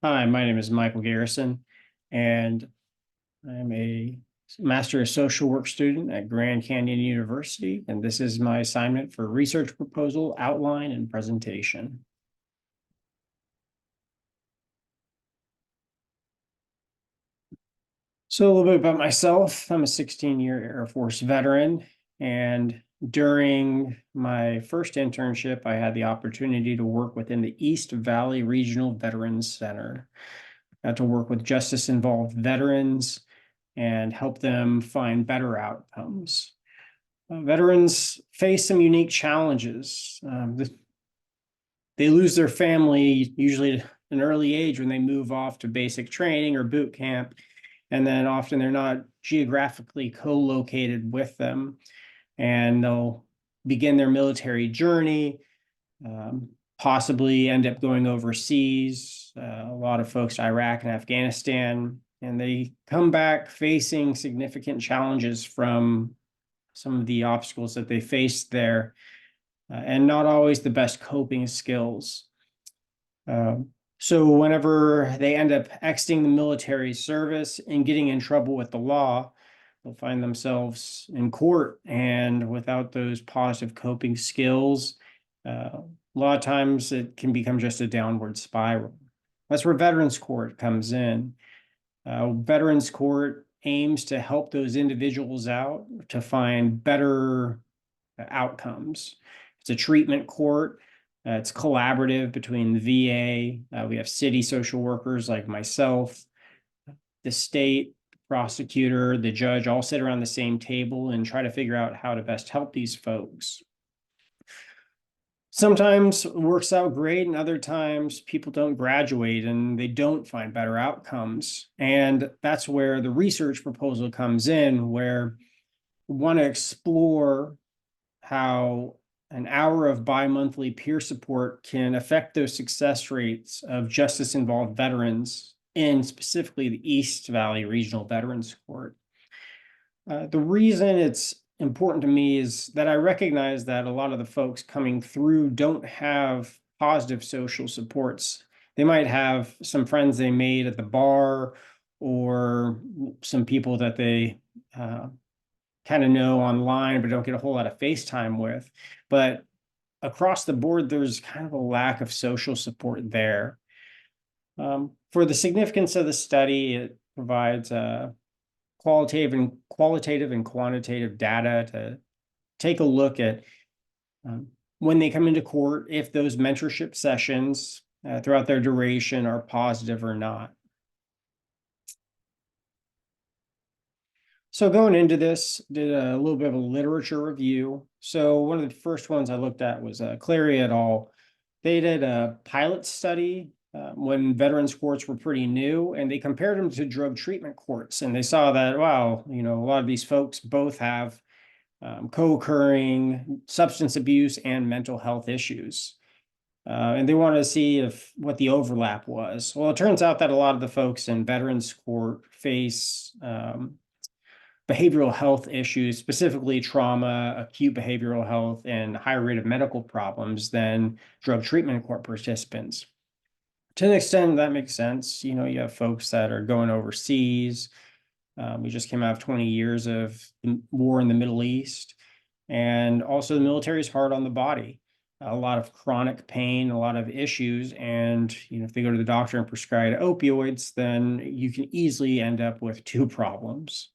Hi, my name is Michael Garrison, and I'm a Master of Social Work student at Grand Canyon University, and this is my assignment for research proposal, outline, and presentation. So a little bit about myself. I'm a 16-year Air Force veteran, and during my first internship, I had the opportunity to work within the East Valley Regional Veterans Center. I got to work with justice-involved veterans and help them find better outcomes. Veterans face some unique challenges. They lose their family usually at an early age when they move off to basic training or boot camp, and then often they're not geographically co-located with them, and they'll begin their military journey, possibly end up going overseas. A lot of folks to Iraq and Afghanistan, and they come back facing significant challenges from some of the obstacles that they faced there, and not always the best coping skills. So whenever they end up exiting the military service and getting in trouble with the law, they'll find themselves in court, and without those positive coping skills, a lot of times it can become just a downward spiral. That's where Veterans Court comes in. Veterans Court aims to help those individuals out to find better outcomes. It's a treatment court. It's collaborative between the VA. We have city social workers like myself, the state prosecutor, the judge, all sit around the same table and try to figure out how to best help these folks. Sometimes it works out great, and other times people don't graduate and they don't find better outcomes. And that's where the research proposal comes in, where we want to explore how an hour of bi-monthly peer support can affect those success rates of justice-involved veterans in specifically the East Valley Regional Veterans Court. The reason it's important to me is that I recognize that a lot of the folks coming through don't have positive social supports. They might have some friends they made at the bar, or some people that they kind of know online but don't get a whole lot of FaceTime with. But across the board, there's kind of a lack of social support there. For the significance of the study, it provides qualitative and quantitative data to take a look at when they come into court, if those mentorship sessions throughout their duration are positive or not. So going into this, did a little bit of a literature review. So one of the first ones I looked at was Clary et al. They did a pilot study when veterans courts were pretty new, and they compared them to drug treatment courts. And they saw that, wow, a lot of these folks both have co-occurring substance abuse and mental health issues. And they wanted to see what the overlap was. Well, it turns out that a lot of the folks in veterans court face behavioral health issues, specifically trauma, acute behavioral health, and higher rate of medical problems than drug treatment court participants. To an extent, that makes sense. You have folks that are going overseas. We just came out of 20 years of war in the Middle East. And also the military is hard on the body. A lot of chronic pain, a lot of issues. And, if they go to the doctor and prescribe opioids, then you can easily end up with two problems.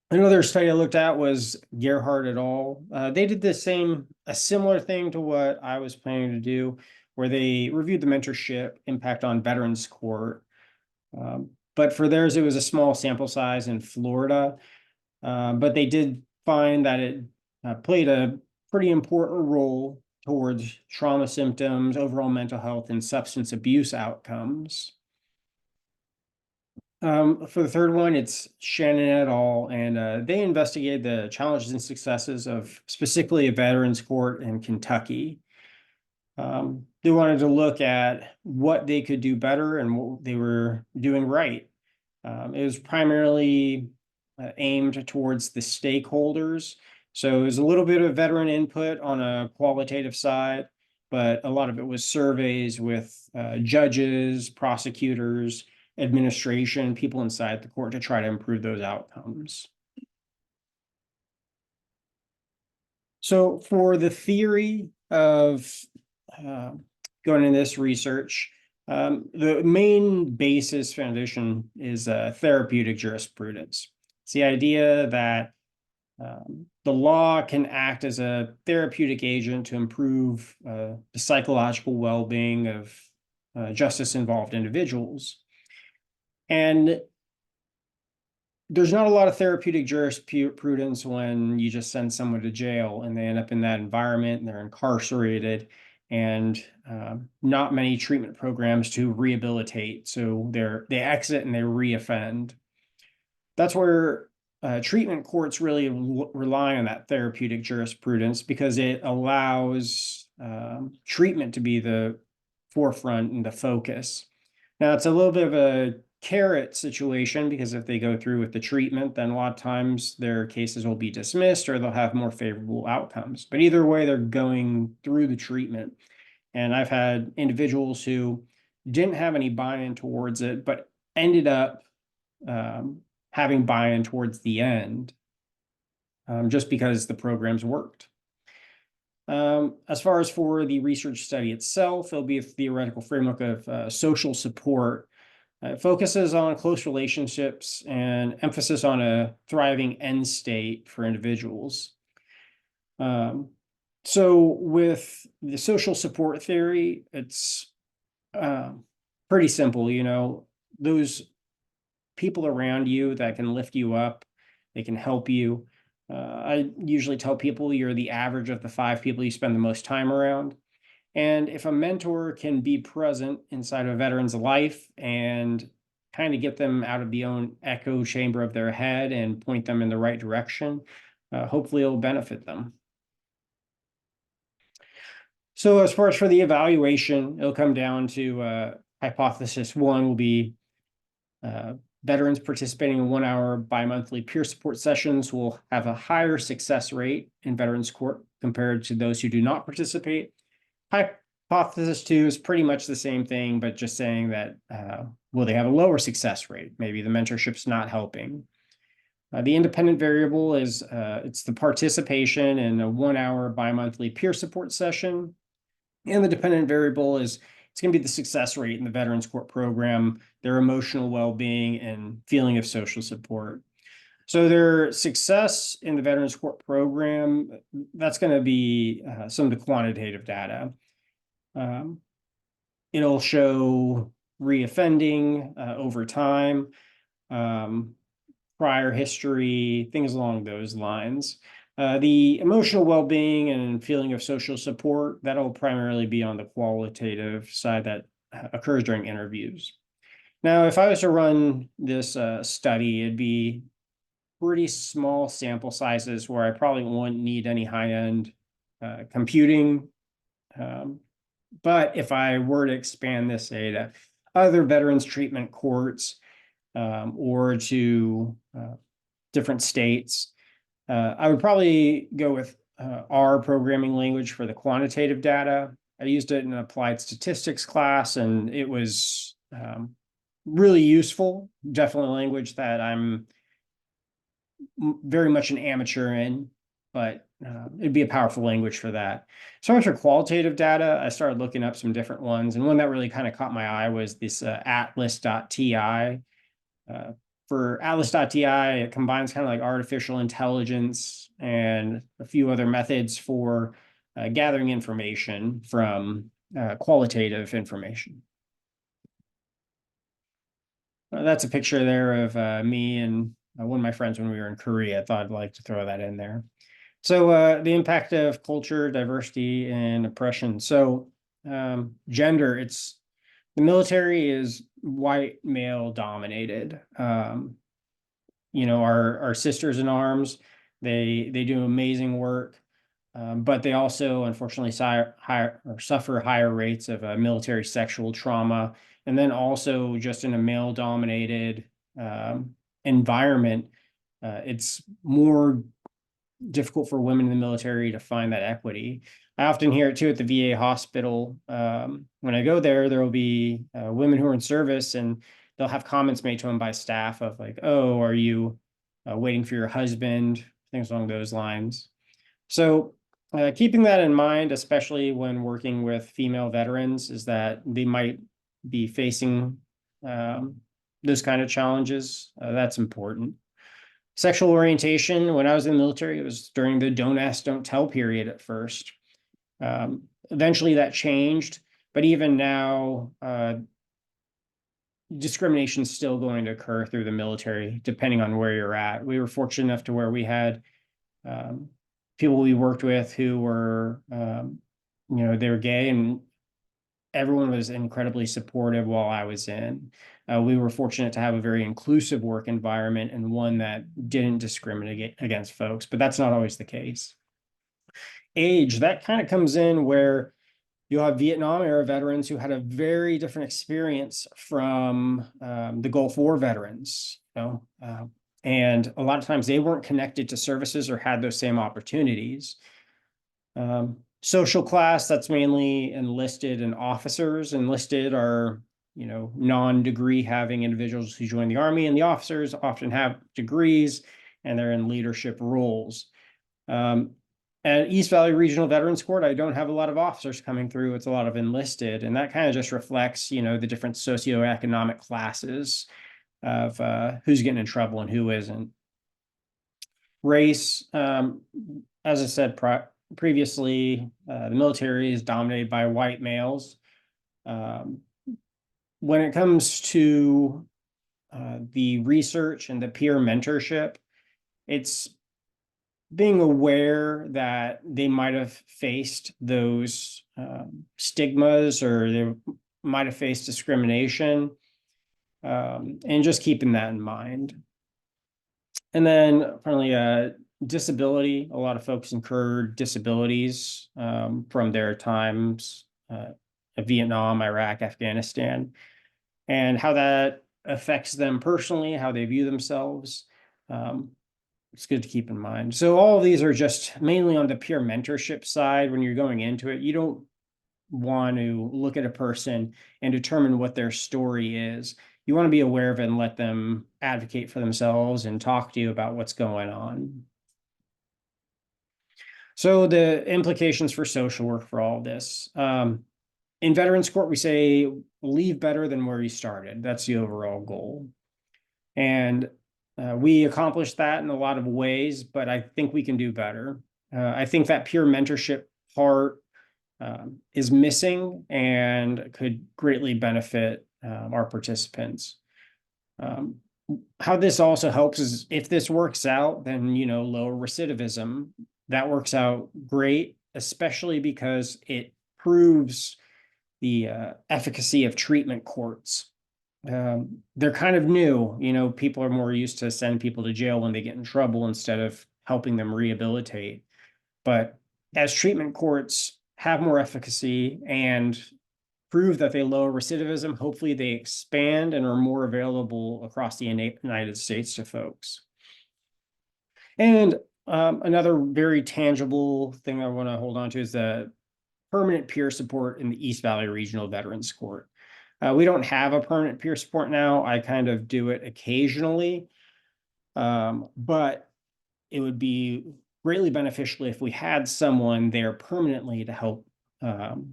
Another study I looked at was Gerhardt et al. They did a similar thing to what I was planning to do, where they reviewed the mentorship impact on veterans court. But for theirs, it was a small sample size in Florida. But they did find that it played a pretty important role towards trauma symptoms, overall mental health, and substance abuse outcomes. For the third one, it's Shannon et al., and they investigated the challenges and successes of specifically a veterans court in Kentucky. They wanted to look at what they could do better and what they were doing right. It was primarily aimed towards the stakeholders. So it was a little bit of veteran input on a qualitative side, but a lot of it was surveys with judges, prosecutors, administration, people inside the court to try to improve those outcomes. So for the theory of going into this research, the main basis foundation is therapeutic jurisprudence. It's the idea that the law can act as a therapeutic agent to improve the psychological well-being of justice-involved individuals. And there's not a lot of therapeutic jurisprudence when you just send someone to jail and they end up in that environment and they're incarcerated, and not many treatment programs to rehabilitate. So they exit and they reoffend. That's where treatment courts really rely on that therapeutic jurisprudence, because it allows treatment to be the forefront and the focus. Now, it's a little bit of a carrot situation, because if they go through with the treatment, then a lot of times their cases will be dismissed or they'll have more favorable outcomes. But either way, they're going through the treatment. And I've had individuals who didn't have any buy-in towards it, but ended up having buy-in towards the end, just because the programs worked. As far as for the research study itself, it'll be a theoretical framework of social support. It focuses on close relationships and emphasis on a thriving end state for individuals. So with the social support theory, it's pretty simple. Those people around you that can lift you up, they can help you. I usually tell people you're the average of the 5 people you spend the most time around. And if a mentor can be present inside a veteran's life and kind of get them out of the own echo chamber of their head and point them in the right direction, hopefully it'll benefit them. So as far as for the evaluation, it'll come down to hypothesis 1 will be veterans participating in 1-hour bi-monthly peer support sessions will have a higher success rate in Veterans Court compared to those who do not participate. Hypothesis 2 is pretty much the same thing, but just saying that will they have a lower success rate? Maybe the mentorship's not helping. The independent variable is it's the participation in a 1-hour bi-monthly peer support session. And the dependent variable is it's going to be the success rate in the Veterans Court program, their emotional well-being, and feeling of social support. So their success in the Veterans Court program, that's going to be some of the quantitative data. It'll show reoffending over time, prior history, things along those lines. The emotional well-being and feeling of social support, that'll primarily be on the qualitative side that occurs during interviews. Now, if I was to run this study, it'd be pretty small sample sizes where I probably wouldn't need any high-end computing. But if I were to expand this, say, to other veterans treatment courts or to different states, I would probably go with R programming language for the quantitative data. I used it in an applied statistics class, and it was really useful. Definitely a language that I'm very much an amateur in, but it'd be a powerful language for that. So much for qualitative data, I started looking up some different ones, and one that really kind of caught my eye was this atlas.ti. For atlas.ti, it combines kind of like artificial intelligence and a few other methods for gathering information from qualitative information. That's a picture there of me and one of my friends when we were in Korea. I thought I'd like to throw that in there. So the impact of culture, diversity, and oppression. So gender, the military is white male dominated. Our sisters in arms, they do amazing work, but they also unfortunately suffer higher rates of military sexual trauma. And then also just in a male dominated environment, it's more difficult for women in the military to find that equity. I often hear it too at the VA hospital. When I go there, there will be women who are in service, and they'll have comments made to them by staff of like, "Oh, are you waiting for your husband?" Things along those lines. So, keeping that in mind, especially when working with female veterans, is that they might be facing um, those kind of challenges. That's important. Sexual orientation, when I was in the military, it was during the don't ask, don't tell period at first. Eventually that changed, but even now, discrimination is still going to occur through the military, depending on where you're at. We were fortunate enough to where we had um, people we worked with who were, they were gay, and everyone was incredibly supportive while I was in. We were fortunate to have a very inclusive work environment and one that didn't discriminate against folks, but that's not always the case. Age, that kind of comes in where you'll have Vietnam era veterans who had a very different experience from the Gulf War veterans, and a lot of times they weren't connected to services or had those same opportunities. Social class, that's mainly enlisted and officers. Enlisted are, non-degree having individuals who join the Army, and the officers often have degrees and they're in leadership roles. At East Valley Regional Veterans Court, I don't have a lot of officers coming through. It's a lot of enlisted, and that kind of just reflects, the different socioeconomic classes of who's getting in trouble and who isn't. Race, as I said previously, the military is dominated by white males. When it comes to the research and the peer mentorship, it's being aware that they might have faced those stigmas, or they might have faced discrimination, and just keeping that in mind. And then finally, disability. A lot of folks incurred disabilities from their times of Vietnam, Iraq, Afghanistan, and how that affects them personally, how they view themselves. It's good to keep in mind. So all of these are just mainly on the peer mentorship side. When you're going into it, you don't want to look at a person and determine what their story is. You want to be aware of it and let them advocate for themselves and talk to you about what's going on. So the implications for social work for all of this. In Veterans Court, we say leave better than where you started. That's the overall goal. And we accomplished that in a lot of ways, but I think we can do better. I think that peer mentorship part is missing and could greatly benefit our participants. How this also helps is if this works out, then, lower recidivism. That works out great, especially because it proves the efficacy of treatment courts. They're kind of new, people are more used to send people to jail when they get in trouble instead of helping them rehabilitate. But as treatment courts have more efficacy and prove that they lower recidivism, hopefully they expand and are more available across the United States to folks. And another very tangible thing I want to hold on to is the permanent peer support in the East Valley Regional Veterans Court. We don't have a permanent peer support now. I kind of do it occasionally, but it would be greatly beneficial if we had someone there permanently to help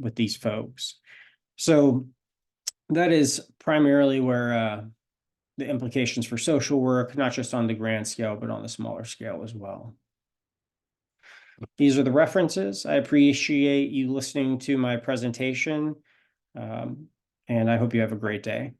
with these folks. So that is primarily where the implications for social work, not just on the grand scale, but on the smaller scale as well. These are the references. I appreciate you listening to my presentation, and I hope you have a great day.